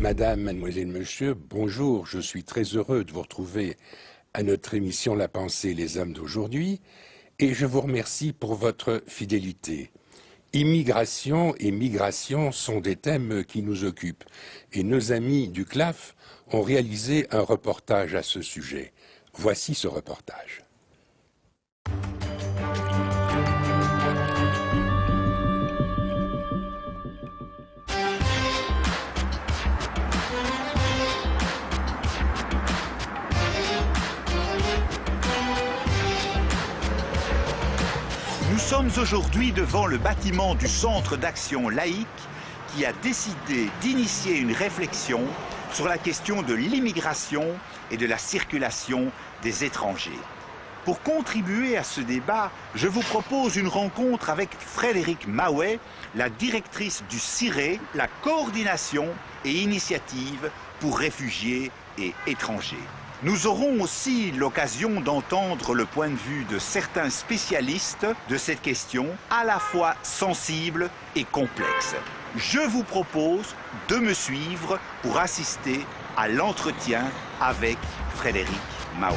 Madame, mademoiselle, monsieur, bonjour, je suis très heureux de vous retrouver à notre émission La Pensée, les hommes d'aujourd'hui, et je vous remercie pour votre fidélité. Immigration et migration sont des thèmes qui nous occupent, et nos amis du CLAF ont réalisé un reportage à ce sujet. Voici ce reportage. Nous sommes aujourd'hui devant le bâtiment du Centre d'action laïque qui a décidé d'initier une réflexion sur la question de l'immigration et de la circulation des étrangers. Pour contribuer à ce débat, je vous propose une rencontre avec Frédérique Maouet, la directrice du CIRE, la coordination et initiative pour réfugiés et étrangers. Nous aurons aussi l'occasion d'entendre le point de vue de certains spécialistes de cette question, à la fois sensible et complexe. Je vous propose de me suivre pour assister à l'entretien avec Frédérique Maouet.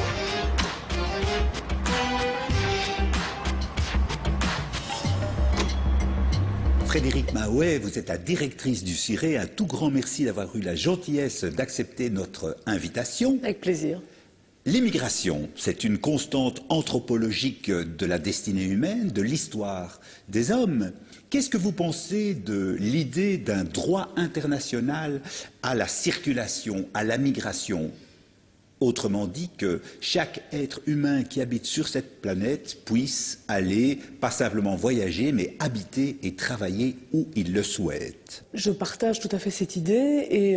Frédérique Maouet, vous êtes la directrice du CIRE. Un tout grand merci d'avoir eu la gentillesse d'accepter notre invitation. Avec plaisir. L'immigration, c'est une constante anthropologique de la destinée humaine, de l'histoire des hommes. Qu'est-ce que vous pensez de l'idée d'un droit international à la circulation, à la migration ? Autrement dit, que chaque être humain qui habite sur cette planète puisse aller, pas simplement voyager, mais habiter et travailler où il le souhaite. Je partage tout à fait cette idée et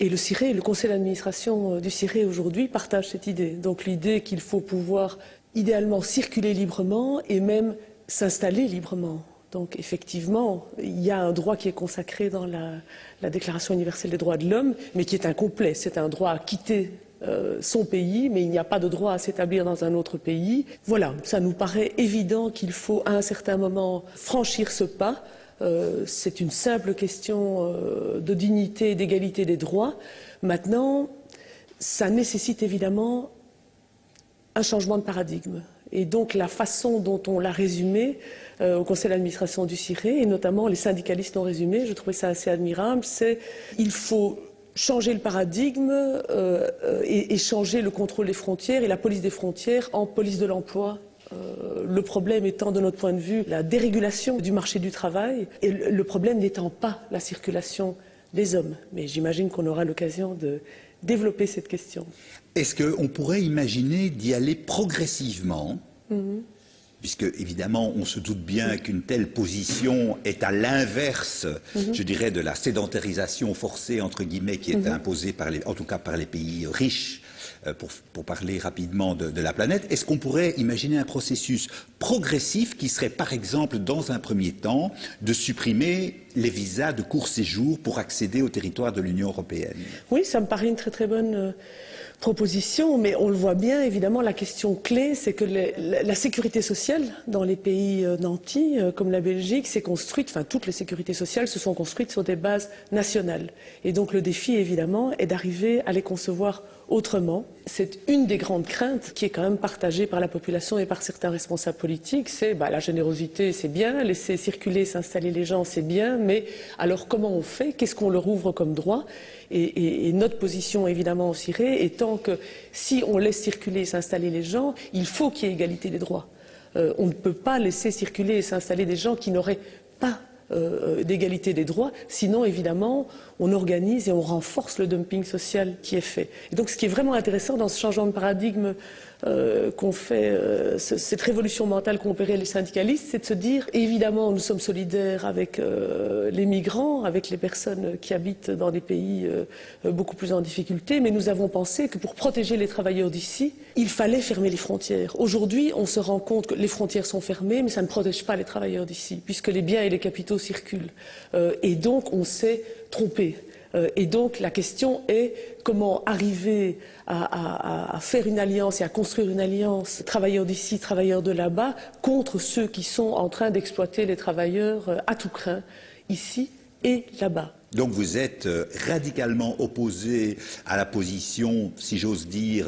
le CIRE, le conseil d'administration du CIRE aujourd'hui partage cette idée. Donc l'idée qu'il faut pouvoir idéalement circuler librement et même s'installer librement. Donc effectivement, il y a un droit qui est consacré dans la Déclaration universelle des droits de l'homme, mais qui est incomplet. C'est un droit à quitter son pays, mais il n'y a pas de droit à s'établir dans un autre pays. Voilà, ça nous paraît évident qu'il faut à un certain moment franchir ce pas. C'est une simple question de dignité et d'égalité des droits. Maintenant, ça nécessite évidemment un changement de paradigme. Et donc la façon dont on l'a résumé au conseil d'administration du CIRE, et notamment les syndicalistes l'ont résumé, je trouvais ça assez admirable, c'est il faut changer le paradigme et changer le contrôle des frontières et la police des frontières en police de l'emploi. Le problème étant, de notre point de vue, la dérégulation du marché du travail et le problème n'étant pas la circulation des hommes. Mais j'imagine qu'on aura l'occasion de développer cette question. Est-ce qu'on pourrait imaginer d'y aller progressivement puisque, évidemment, on se doute bien qu'une telle position est à l'inverse, je dirais, de la sédentarisation forcée, entre guillemets, qui est imposée, en tout cas par les pays riches, pour parler rapidement de la planète. Est-ce qu'on pourrait imaginer un processus progressif qui serait, par exemple, dans un premier temps, de supprimer les visas de court séjour pour accéder au territoire de l'Union européenne? Oui, ça me paraît une très très bonne proposition, mais on le voit bien, évidemment, la question clé, c'est que la sécurité sociale dans les pays nantis, comme la Belgique, s'est construite, enfin toutes les sécurités sociales se sont construites sur des bases nationales. Et donc le défi, évidemment, est d'arriver à les concevoir autrement. C'est une des grandes craintes qui est quand même partagée par la population et par certains responsables politiques, c'est la générosité, c'est bien, laisser circuler, s'installer les gens, c'est bien, mais alors comment on fait? Qu'est-ce qu'on leur ouvre comme droit? Et notre position, évidemment, au CIRE, étant que si on laisse circuler et s'installer les gens, il faut qu'il y ait égalité des droits. On ne peut pas laisser circuler et s'installer des gens qui n'auraient pas d'égalité des droits, sinon évidemment on organise et on renforce le dumping social qui est fait. Et donc ce qui est vraiment intéressant dans ce changement de paradigme qu'on fait, cette révolution mentale qu'ont opéré les syndicalistes, c'est de se dire, évidemment nous sommes solidaires avec les migrants, avec les personnes qui habitent dans des pays beaucoup plus en difficulté, mais nous avons pensé que pour protéger les travailleurs d'ici, il fallait fermer les frontières. Aujourd'hui, on se rend compte que les frontières sont fermées, mais ça ne protège pas les travailleurs d'ici, puisque les biens et les capitaux circulent. Et donc on s'est trompé. Et donc la question est comment arriver à faire une alliance et à construire une alliance travailleurs d'ici, travailleurs de là-bas, contre ceux qui sont en train d'exploiter les travailleurs à tout crin, ici et là-bas. Donc vous êtes radicalement opposé à la position, si j'ose dire,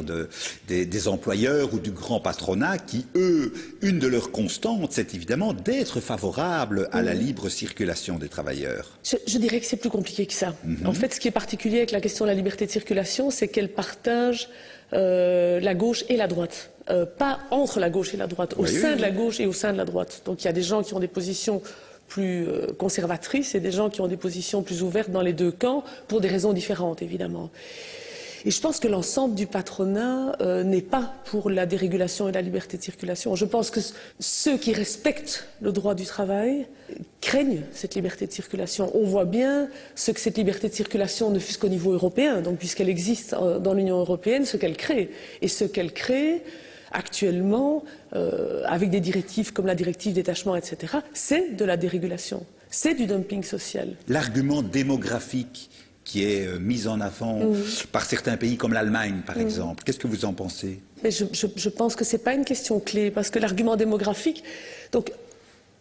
des employeurs ou du grand patronat qui, eux, une de leurs constantes, c'est évidemment d'être favorables à la libre circulation des travailleurs. Je dirais que c'est plus compliqué que ça. En fait, ce qui est particulier avec la question de la liberté de circulation, c'est qu'elle partage la gauche et la droite. Pas entre la gauche et la droite, au sein de la gauche et au sein de la droite. Donc il y a des gens qui ont des positions plus conservatrices et des gens qui ont des positions plus ouvertes dans les deux camps, pour des raisons différentes, évidemment. Et je pense que l'ensemble du patronat n'est pas pour la dérégulation et la liberté de circulation. Je pense que ceux qui respectent le droit du travail craignent cette liberté de circulation. On voit bien ce que cette liberté de circulation ne fût qu'au niveau européen, donc puisqu'elle existe dans l'Union européenne, ce qu'elle crée. Et ce qu'elle crée actuellement, avec des directives comme la directive détachement, etc., c'est de la dérégulation, c'est du dumping social. L'argument démographique qui est mis en avant par certains pays comme l'Allemagne, par exemple, qu'est-ce que vous en pensez? Mais je pense que ce n'est pas une question clé, parce que l'argument démographique, donc,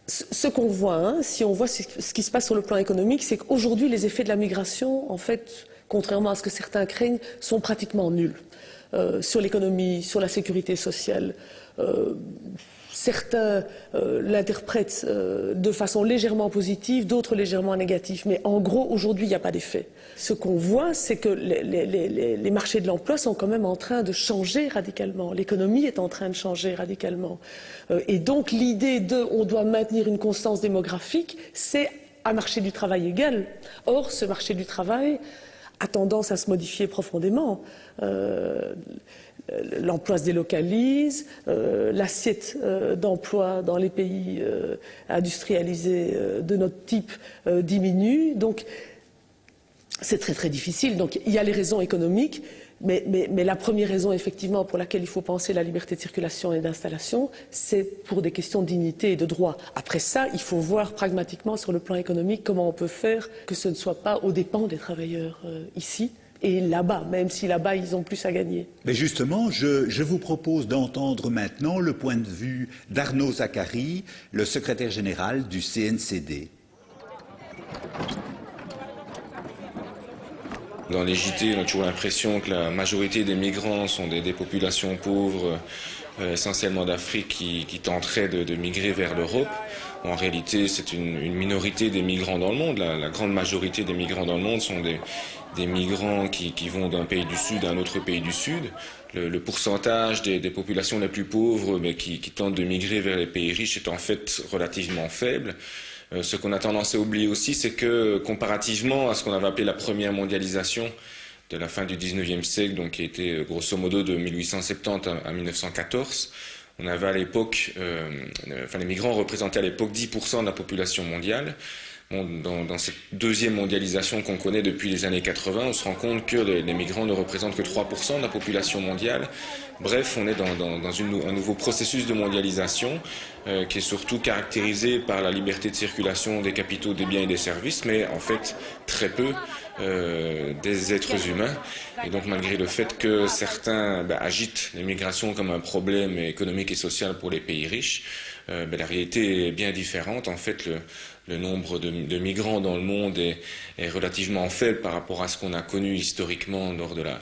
ce qu'on voit, si on voit ce qui se passe sur le plan économique, c'est qu'aujourd'hui, les effets de la migration, en fait, contrairement à ce que certains craignent, sont pratiquement nuls. Sur l'économie, sur la sécurité sociale. Certains l'interprètent de façon légèrement positive, d'autres légèrement négative. Mais en gros, aujourd'hui, il n'y a pas d'effet. Ce qu'on voit, c'est que les marchés de l'emploi sont quand même en train de changer radicalement. L'économie est en train de changer radicalement. Et donc, l'idée de on doit maintenir une constance démographique, c'est un marché du travail égal. Or, ce marché du travail a tendance à se modifier profondément. L'emploi se délocalise, l'assiette d'emploi dans les pays industrialisés de notre type diminue. Donc, c'est très très difficile. Donc, il y a les raisons économiques, mais la première raison, effectivement, pour laquelle il faut penser la liberté de circulation et d'installation, c'est pour des questions de dignité et de droit. Après ça, il faut voir pragmatiquement sur le plan économique comment on peut faire que ce ne soit pas aux dépens des travailleurs ici et là-bas, même si là-bas, ils ont plus à gagner. Mais justement, je vous propose d'entendre maintenant le point de vue d'Arnaud Zacharie, le secrétaire général du CNCD. Dans les JT, on a toujours l'impression que la majorité des migrants sont des populations pauvres, essentiellement d'Afrique, qui tenteraient de migrer vers l'Europe. En réalité, c'est une minorité des migrants dans le monde. La grande majorité des migrants dans le monde sont des migrants qui vont d'un pays du Sud à un autre pays du Sud. Le pourcentage des populations les plus pauvres mais qui tentent de migrer vers les pays riches est en fait relativement faible. Ce qu'on a tendance à oublier aussi, c'est que comparativement à ce qu'on avait appelé la première mondialisation de la fin du 19e siècle, donc qui était grosso modo de 1870 à 1914, on avait à l'époque, les migrants représentaient à l'époque 10% de la population mondiale. Bon, dans cette deuxième mondialisation qu'on connaît depuis les années 80, on se rend compte que les migrants ne représentent que 3% de la population mondiale. Bref, on est dans un nouveau processus de mondialisation qui est surtout caractérisé par la liberté de circulation des capitaux, des biens et des services, mais en fait très peu des êtres humains. Et donc malgré le fait que certains agitent l'immigration comme un problème économique et social pour les pays riches, la réalité est bien différente. En fait, le nombre de migrants dans le monde est relativement faible par rapport à ce qu'on a connu historiquement lors de la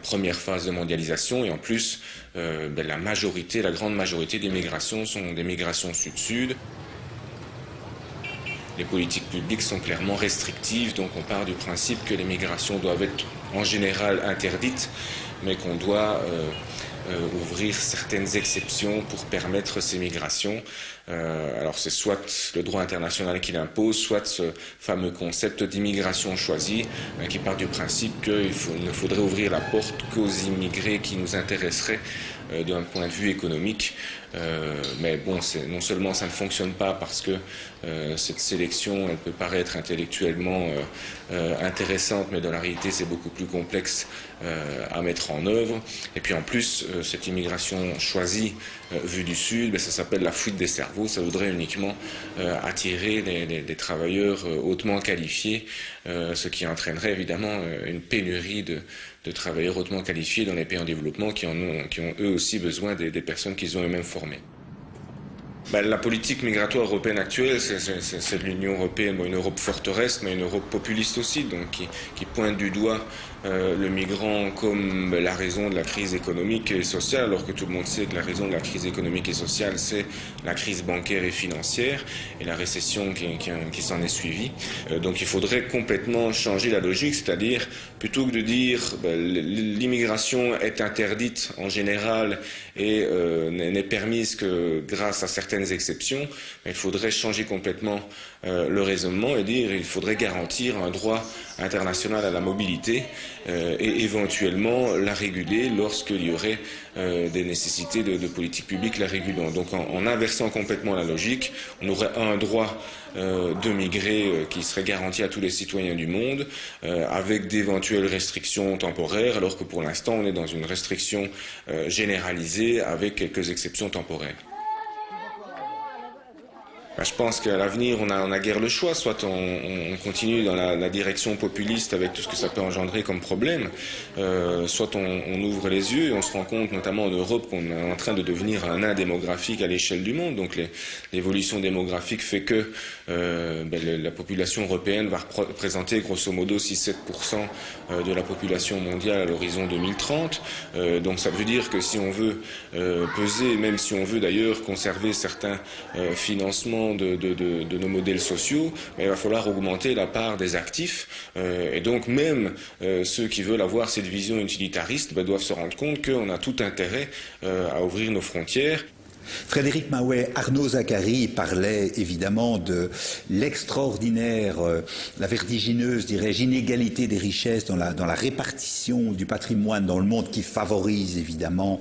première phase de mondialisation. Et en plus, la grande majorité des migrations sont des migrations sud-sud. Les politiques publiques sont clairement restrictives, donc on part du principe que les migrations doivent être en général interdites, mais qu'on doit ouvrir certaines exceptions pour permettre ces migrations. Alors c'est soit le droit international qui l'impose, soit ce fameux concept d'immigration choisie qui part du principe qu'il ne faudrait ouvrir la porte qu'aux immigrés qui nous intéresseraient d'un point de vue économique. Mais bon, non seulement ça ne fonctionne pas parce que cette sélection, elle peut paraître intellectuellement intéressante, mais dans la réalité c'est beaucoup plus complexe à mettre en œuvre. Et puis en plus, cette immigration choisie vue du Sud, ça s'appelle la fuite des cerveaux. Ça voudrait uniquement attirer des travailleurs hautement qualifiés, ce qui entraînerait évidemment une pénurie de travailleurs hautement qualifiés dans les pays en développement qui ont eux aussi besoin des personnes qu'ils ont eux-mêmes formées. La politique migratoire européenne actuelle, c'est de l'Union européenne, une Europe forteresse, mais une Europe populiste aussi, donc qui pointe du doigt le migrant comme la raison de la crise économique et sociale, alors que tout le monde sait que la raison de la crise économique et sociale, c'est la crise bancaire et financière et la récession qui s'en est suivie. Donc il faudrait complètement changer la logique, c'est-à-dire plutôt que de dire l'immigration est interdite en général et n'est permise que grâce à certaines exceptions, il faudrait changer complètement le raisonnement et dire il faudrait garantir un droit international à la mobilité et éventuellement la réguler lorsqu'il y aurait des nécessités de politique publique la régulant. Donc en inversant complètement la logique, on aurait un droit de migrer qui serait garanti à tous les citoyens du monde avec d'éventuelles restrictions temporaires, alors que pour l'instant on est dans une restriction généralisée avec quelques exceptions temporaires. Je pense qu'à l'avenir, on a guère le choix. Soit on continue dans la direction populiste avec tout ce que ça peut engendrer comme problème, soit on ouvre les yeux et on se rend compte, notamment en Europe, qu'on est en train de devenir un nain démographique à l'échelle du monde. Donc l'évolution démographique fait que la population européenne va représenter grosso modo 6-7% de la population mondiale à l'horizon 2030. Donc ça veut dire que si on veut peser, même si on veut d'ailleurs conserver certains financements de nos modèles sociaux, mais il va falloir augmenter la part des actifs et donc même ceux qui veulent avoir cette vision utilitariste doivent se rendre compte qu'on a tout intérêt à ouvrir nos frontières. Frédéric Maouet, Arnaud Zacharie parlait évidemment de l'extraordinaire, la vertigineuse, dirais-je, inégalité des richesses dans la répartition du patrimoine dans le monde qui favorise évidemment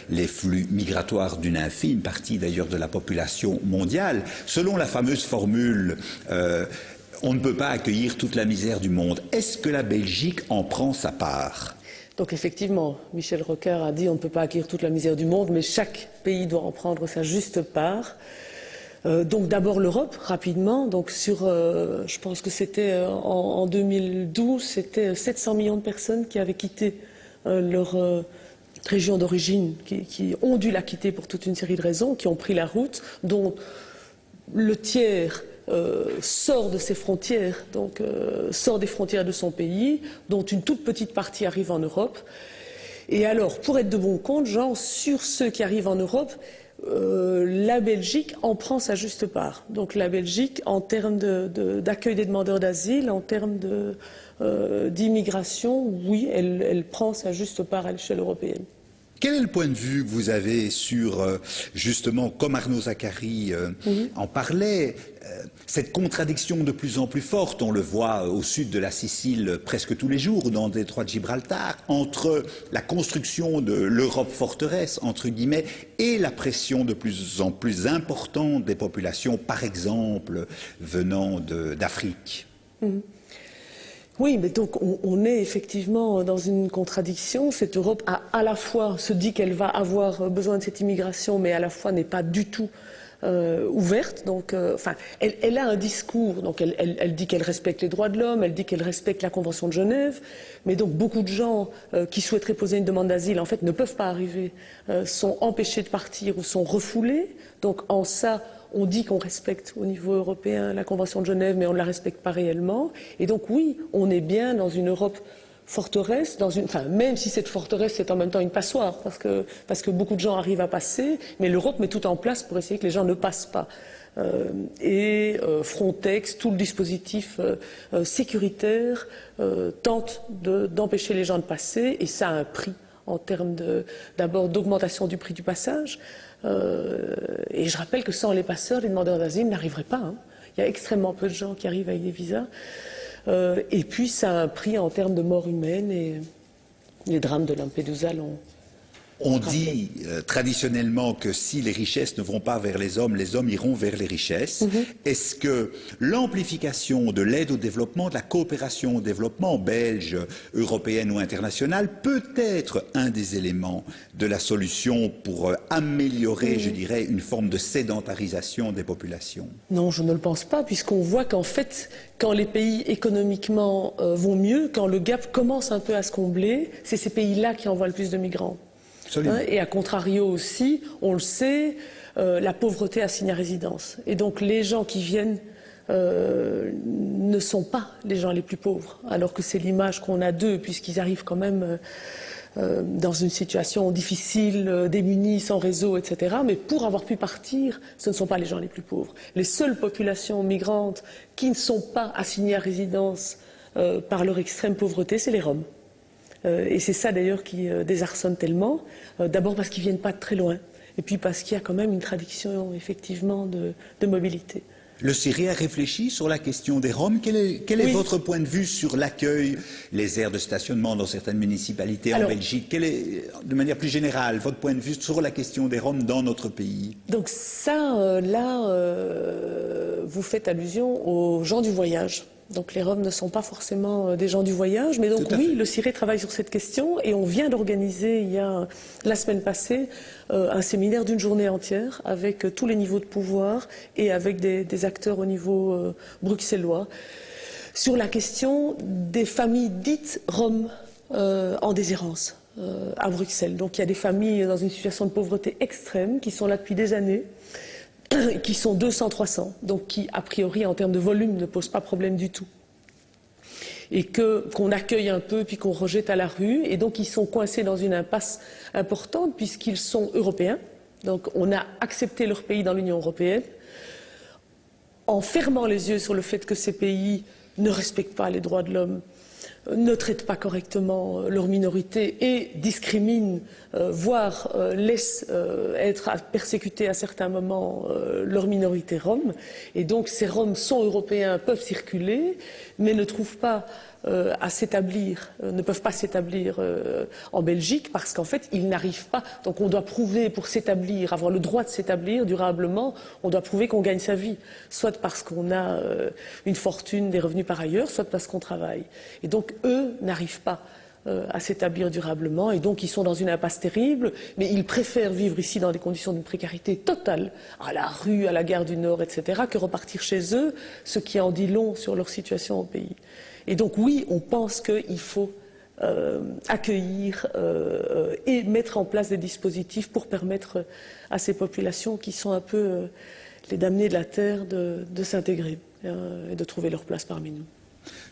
les flux migratoires d'une infime partie d'ailleurs de la population mondiale. Selon la fameuse formule on ne peut pas accueillir toute la misère du monde. Est-ce que la Belgique en prend sa part ? Donc effectivement, Michel Rocard a dit on ne peut pas acquérir toute la misère du monde, mais chaque pays doit en prendre sa juste part. Donc d'abord l'Europe, rapidement. Donc je pense que c'était en 2012, c'était 700 millions de personnes qui avaient quitté leur région d'origine, qui ont dû la quitter pour toute une série de raisons, qui ont pris la route, dont le tiers sort de ses frontières, donc sort des frontières de son pays, dont une toute petite partie arrive en Europe. Et alors, pour être de bon compte, genre, sur ceux qui arrivent en Europe, la Belgique en prend sa juste part. Donc la Belgique, en termes d'accueil des demandeurs d'asile, en termes d'immigration, oui, elle prend sa juste part à l'échelle européenne. Quel est le point de vue que vous avez sur, justement, comme Arnaud Zacharie en parlait, cette contradiction de plus en plus forte, on le voit au sud de la Sicile presque tous les jours, dans le détroit de Gibraltar, entre la construction de l'Europe forteresse, entre guillemets, et la pression de plus en plus importante des populations, par exemple, venant d'Afrique. Oui, mais donc on est effectivement dans une contradiction. Cette Europe à la fois se dit qu'elle va avoir besoin de cette immigration, mais à la fois n'est pas du tout ouverte. Donc, elle a un discours. Donc, elle dit qu'elle respecte les droits de l'homme, elle dit qu'elle respecte la Convention de Genève. Mais donc, beaucoup de gens qui souhaiteraient poser une demande d'asile, en fait, ne peuvent pas arriver, sont empêchés de partir ou sont refoulés. Donc, en ça, on dit qu'on respecte au niveau européen la Convention de Genève, mais on ne la respecte pas réellement. Et donc oui, on est bien dans une Europe forteresse, même si cette forteresse est en même temps une passoire, parce que beaucoup de gens arrivent à passer, mais l'Europe met tout en place pour essayer que les gens ne passent pas. Frontex, tout le dispositif sécuritaire tente d'empêcher les gens de passer, et ça a un prix en termes d'abord d'augmentation du prix du passage. Et je rappelle que sans les passeurs, les demandeurs d'asile n'arriveraient pas. Hein. Il y a extrêmement peu de gens qui arrivent avec des visas. Et puis ça a un prix en termes de mort humaine, et les drames de Lampedusa l'ont. On dit traditionnellement que si les richesses ne vont pas vers les hommes iront vers les richesses. Est-ce que l'amplification de l'aide au développement, de la coopération au développement belge, européenne ou internationale peut être un des éléments de la solution pour améliorer, je dirais, une forme de sédentarisation des populations? Non, je ne le pense pas, puisqu'on voit qu'en fait, quand les pays économiquement vont mieux, quand le gap commence un peu à se combler, c'est ces pays-là qui envoient le plus de migrants. Absolument. Et à contrario aussi, on le sait, la pauvreté assigne à résidence. Et donc les gens qui viennent ne sont pas les gens les plus pauvres, alors que c'est l'image qu'on a d'eux, puisqu'ils arrivent quand même dans une situation difficile, démunis, sans réseau, etc. Mais pour avoir pu partir, ce ne sont pas les gens les plus pauvres. Les seules populations migrantes qui ne sont pas assignées à résidence par leur extrême pauvreté, c'est les Roms. Et c'est ça d'ailleurs qui désarçonne tellement, d'abord parce qu'ils ne viennent pas de très loin, et puis parce qu'il y a quand même une tradition effectivement de mobilité. Le CIRE a réfléchi sur la question des Roms. Quel est votre point de vue sur l'accueil, les aires de stationnement dans certaines municipalités en Belgique? Quel est, de manière plus générale, votre point de vue sur la question des Roms dans notre pays? Donc ça, vous faites allusion aux gens du voyage. Donc les Roms ne sont pas forcément des gens du voyage, mais donc oui, le CIRE travaille sur cette question et on vient d'organiser la semaine passée un séminaire d'une journée entière avec tous les niveaux de pouvoir et avec des acteurs au niveau bruxellois sur la question des familles dites Roms en déshérence à Bruxelles. Donc il y a des familles dans une situation de pauvreté extrême qui sont là depuis des années, qui sont 200-300, donc qui, a priori, en termes de volume, ne posent pas problème du tout. Et qu'on accueille un peu, puis qu'on rejette à la rue. Et donc, ils sont coincés dans une impasse importante, puisqu'ils sont européens. Donc, on a accepté leur pays dans l'Union européenne, en fermant les yeux sur le fait que ces pays ne respectent pas les droits de l'homme, ne traitent pas correctement leur minorité et discriminent, voire laissent être persécutés à certains moments leur minorité rome. Et donc ces Roms sont européens, peuvent circuler, mais ne trouvent pas à s'établir, ne peuvent pas s'établir en Belgique parce qu'en fait ils n'arrivent pas. Donc on doit prouver pour s'établir, avoir le droit de s'établir durablement, on doit prouver qu'on gagne sa vie, soit parce qu'on a une fortune, des revenus par ailleurs, soit parce qu'on travaille. Et donc eux n'arrivent pas à s'établir durablement et donc ils sont dans une impasse terrible, mais ils préfèrent vivre ici dans des conditions d'une précarité totale, à la rue, à la gare du Nord, etc., que repartir chez eux, ce qui en dit long sur leur situation au pays. Et donc oui, on pense qu'il faut accueillir et mettre en place des dispositifs pour permettre à ces populations qui sont un peu les damnés de la terre de s'intégrer et de trouver leur place parmi nous.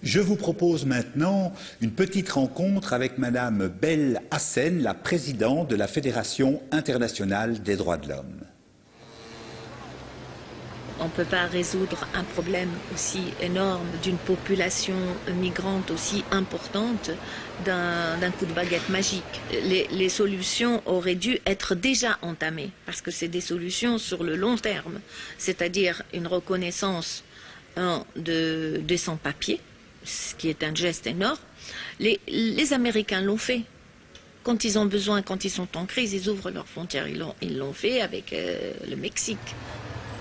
Je vous propose maintenant une petite rencontre avec Madame Belle Hassen, la présidente de la Fédération internationale des droits de l'homme. On ne peut pas résoudre un problème aussi énorme d'une population migrante aussi importante d'un coup de baguette magique. Les solutions auraient dû être déjà entamées parce que c'est des solutions sur le long terme, c'est-à-dire une reconnaissance des sans-papiers, ce qui est un geste énorme. Les Américains l'ont fait. Quand ils ont besoin, quand ils sont en crise, ils ouvrent leurs frontières. Ils l'ont fait avec le Mexique.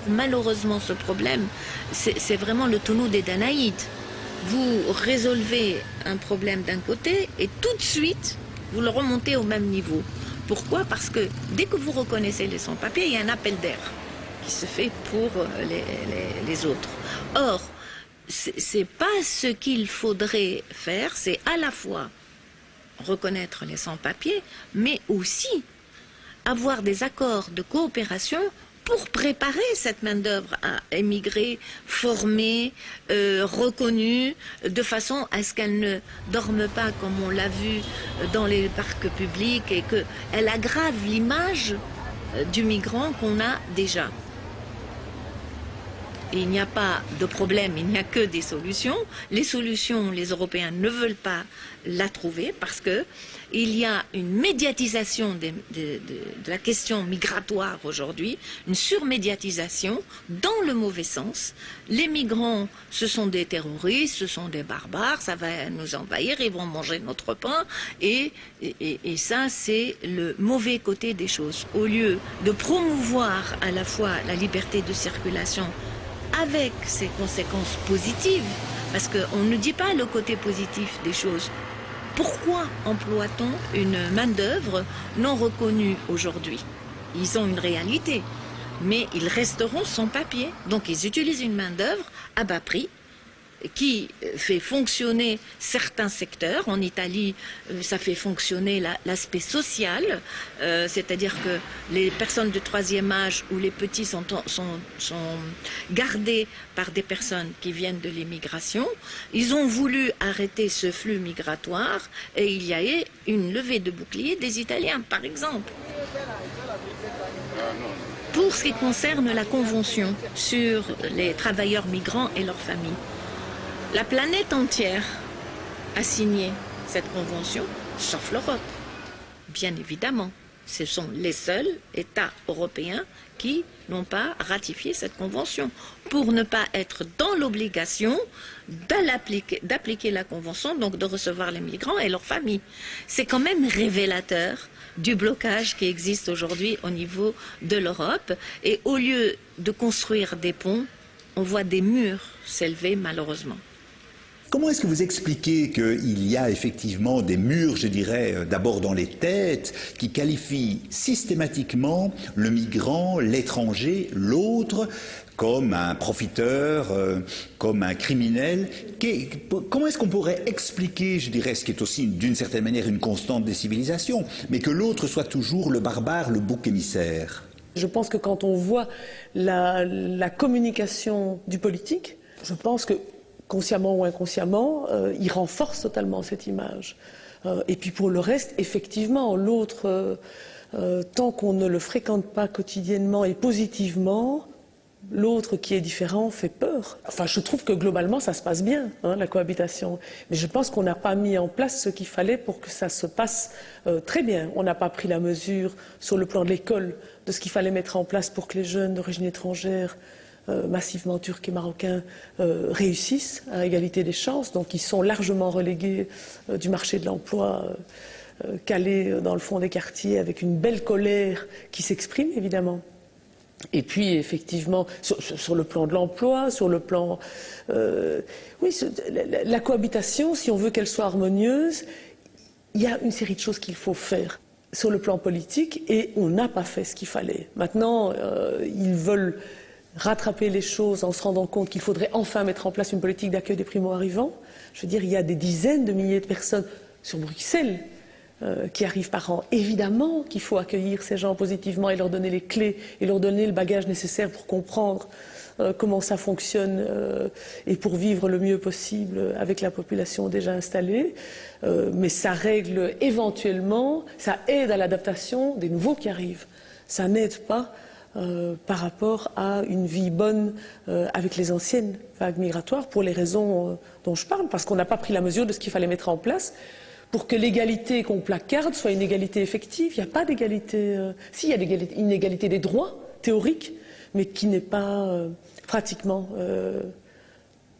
Malheureusement, ce problème, c'est vraiment le tonneau des Danaïdes. Vous résolvez un problème d'un côté et tout de suite, vous le remontez au même niveau. Pourquoi? Parce que dès que vous reconnaissez les sans-papiers, il y a un appel d'air qui se fait pour les autres. Or, c'est pas ce qu'il faudrait faire, c'est à la fois reconnaître les sans-papiers, mais aussi avoir des accords de coopération pour préparer cette main-d'œuvre à émigrer, formée, reconnue, de façon à ce qu'elle ne dorme pas, comme on l'a vu dans les parcs publics, et qu'elle aggrave l'image du migrant qu'on a déjà. Et il n'y a pas de problème, il n'y a que des solutions. Les solutions, les Européens ne veulent pas la trouver parce que il y a une médiatisation de la question migratoire aujourd'hui, une surmédiatisation dans le mauvais sens. Les migrants, ce sont des terroristes, ce sont des barbares, ça va nous envahir, ils vont manger notre pain. Et ça, c'est le mauvais côté des choses. Au lieu de promouvoir à la fois la liberté de circulation avec ses conséquences positives, parce qu'on ne dit pas le côté positif des choses. Pourquoi emploie-t-on une main-d'œuvre non reconnue aujourd'hui? Ils ont une réalité, mais ils resteront sans papier. Donc ils utilisent une main-d'œuvre à bas prix qui fait fonctionner certains secteurs. En Italie, ça fait fonctionner l'aspect social, c'est-à-dire que les personnes de troisième âge ou les petits sont gardés par des personnes qui viennent de l'immigration. Ils ont voulu arrêter ce flux migratoire et il y a eu une levée de bouclier des Italiens, par exemple. Pour ce qui concerne la Convention sur les travailleurs migrants et leurs familles, la planète entière a signé cette convention, sauf l'Europe. Bien évidemment, ce sont les seuls États européens qui n'ont pas ratifié cette convention, pour ne pas être dans l'obligation d'appliquer la convention, donc de recevoir les migrants et leurs familles. C'est quand même révélateur du blocage qui existe aujourd'hui au niveau de l'Europe. Et au lieu de construire des ponts, on voit des murs s'élever malheureusement. Comment est-ce que vous expliquez qu'il y a effectivement des murs, je dirais, d'abord dans les têtes, qui qualifient systématiquement le migrant, l'étranger, l'autre, comme un profiteur, comme un criminel? Comment est-ce qu'on pourrait expliquer, je dirais, ce qui est aussi d'une certaine manière une constante des civilisations, mais que l'autre soit toujours le barbare, le bouc émissaire? Je pense que quand on voit la communication du politique, je pense que consciemment ou inconsciemment, il renforce totalement cette image. Et puis pour le reste, effectivement, l'autre, tant qu'on ne le fréquente pas quotidiennement et positivement, l'autre qui est différent fait peur. Enfin, je trouve que globalement, ça se passe bien, hein, la cohabitation. Mais je pense qu'on n'a pas mis en place ce qu'il fallait pour que ça se passe très bien. On n'a pas pris la mesure sur le plan de l'école de ce qu'il fallait mettre en place pour que les jeunes d'origine étrangère, massivement turcs et marocains, réussissent à égalité des chances. Donc ils sont largement relégués du marché de l'emploi, calés dans le fond des quartiers avec une belle colère qui s'exprime évidemment. Et puis effectivement, sur le plan de l'emploi, sur le plan... oui, la cohabitation, si on veut qu'elle soit harmonieuse, il y a une série de choses qu'il faut faire sur le plan politique et on n'a pas fait ce qu'il fallait. Maintenant, ils veulent rattraper les choses en se rendant compte qu'il faudrait enfin mettre en place une politique d'accueil des primo-arrivants. Je veux dire, il y a des dizaines de milliers de personnes sur Bruxelles qui arrivent par an. Évidemment qu'il faut accueillir ces gens positivement et leur donner les clés et leur donner le bagage nécessaire pour comprendre comment ça fonctionne et pour vivre le mieux possible avec la population déjà installée. Mais ça règle éventuellement, ça aide à l'adaptation des nouveaux qui arrivent. Ça n'aide pas par rapport à une vie bonne avec les anciennes vagues migratoires pour les raisons dont je parle, parce qu'on n'a pas pris la mesure de ce qu'il fallait mettre en place pour que l'égalité qu'on placarde soit une égalité effective. Il n'y a pas d'égalité. Si, il y a une égalité des droits théoriques, mais qui n'est pas pratiquement,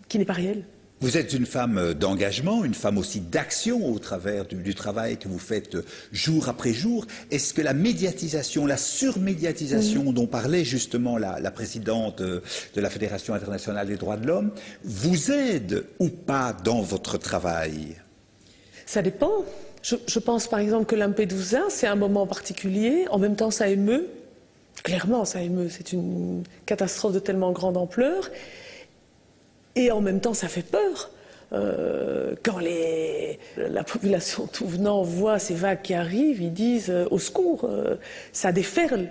qui n'est pas réelle. Vous êtes une femme d'engagement, une femme aussi d'action au travers du travail que vous faites jour après jour. Est-ce que la médiatisation, la surmédiatisation dont parlait justement la présidente de la Fédération internationale des droits de l'homme vous aide ou pas dans votre travail? Ça dépend. Je pense par exemple que Lampedusa, c'est un moment particulier. En même temps, ça émeut. Clairement, ça émeut. C'est une catastrophe de tellement grande ampleur. Et en même temps, ça fait peur. Quand la population tout venant voit ces vagues qui arrivent, ils disent au secours, ça déferle.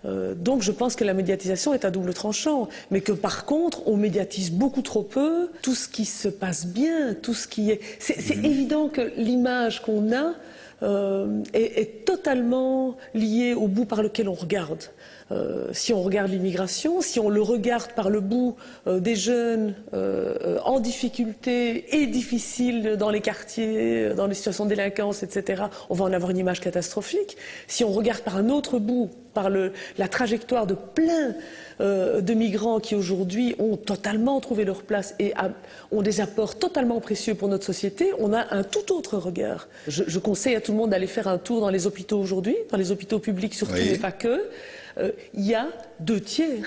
Donc je pense que la médiatisation est à double tranchant, mais que par contre on médiatise beaucoup trop peu tout ce qui se passe bien, tout ce qui est... C'est évident que l'image qu'on a est totalement liée au bout par lequel on regarde. Si on regarde l'immigration, si on le regarde par le bout des jeunes en difficulté et difficiles dans les quartiers, dans les situations de délinquance, etc., on va en avoir une image catastrophique. Si on regarde par un autre bout, par la trajectoire de plein de migrants qui aujourd'hui ont totalement trouvé leur place et ont des apports totalement précieux pour notre société, on a un tout autre regard. Je conseille à tout le monde d'aller faire un tour dans les hôpitaux aujourd'hui, dans les hôpitaux publics surtout, mais pas que. Il y a 2/3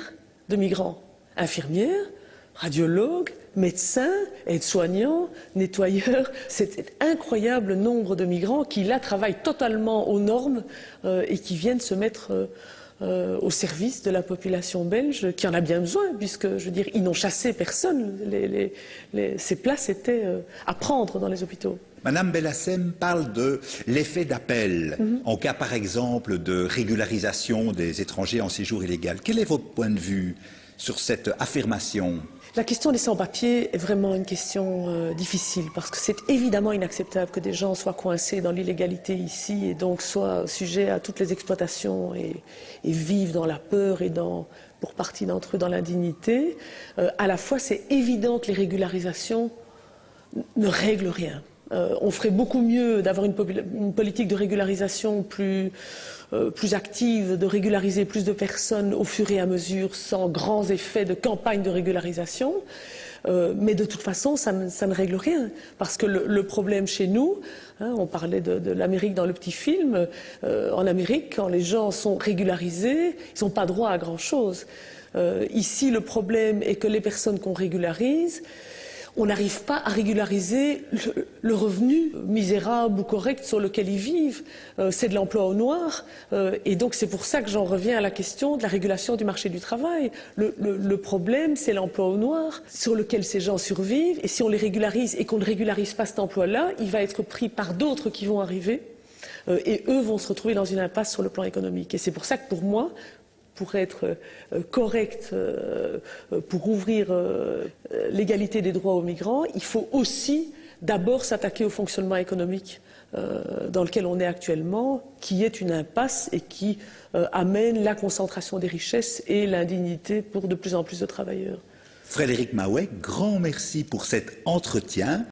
de migrants, infirmières, radiologues, médecins, aides-soignants, nettoyeurs. C'est un incroyable nombre de migrants qui là travaillent totalement aux normes et qui viennent se mettre au service de la population belge qui en a bien besoin, puisque, je veux dire, ils n'ont chassé personne. Ces places étaient à prendre dans les hôpitaux. Madame Bellassem parle de l'effet d'appel en cas, par exemple, de régularisation des étrangers en séjour illégal. Quel est votre point de vue sur cette affirmation ? La question des sans-papiers est vraiment une question difficile, parce que c'est évidemment inacceptable que des gens soient coincés dans l'illégalité ici et donc soient sujets à toutes les exploitations et vivent dans la peur et pour partie d'entre eux dans l'indignité. À la fois, c'est évident que les régularisations ne règlent rien. On ferait beaucoup mieux d'avoir une politique de régularisation plus active, de régulariser plus de personnes au fur et à mesure, sans grands effets de campagne de régularisation. Mais de toute façon, ça ne règle rien. Parce que le problème chez nous, on parlait de l'Amérique dans le petit film, en Amérique, quand les gens sont régularisés, ils n'ont pas droit à grand-chose. Ici, le problème est que les personnes qu'on régularise, on n'arrive pas à régulariser le revenu misérable ou correct sur lequel ils vivent. C'est de l'emploi au noir. Et donc c'est pour ça que j'en reviens à la question de la régulation du marché du travail. Le problème, c'est l'emploi au noir sur lequel ces gens survivent. Et si on les régularise et qu'on ne régularise pas cet emploi-là, il va être pris par d'autres qui vont arriver. Et eux vont se retrouver dans une impasse sur le plan économique. Et c'est pour ça que pour moi, pour être correct, pour ouvrir l'égalité des droits aux migrants, il faut aussi d'abord s'attaquer au fonctionnement économique dans lequel on est actuellement, qui est une impasse et qui amène la concentration des richesses et l'indignité pour de plus en plus de travailleurs. Frédéric Mahouet, grand merci pour cet entretien.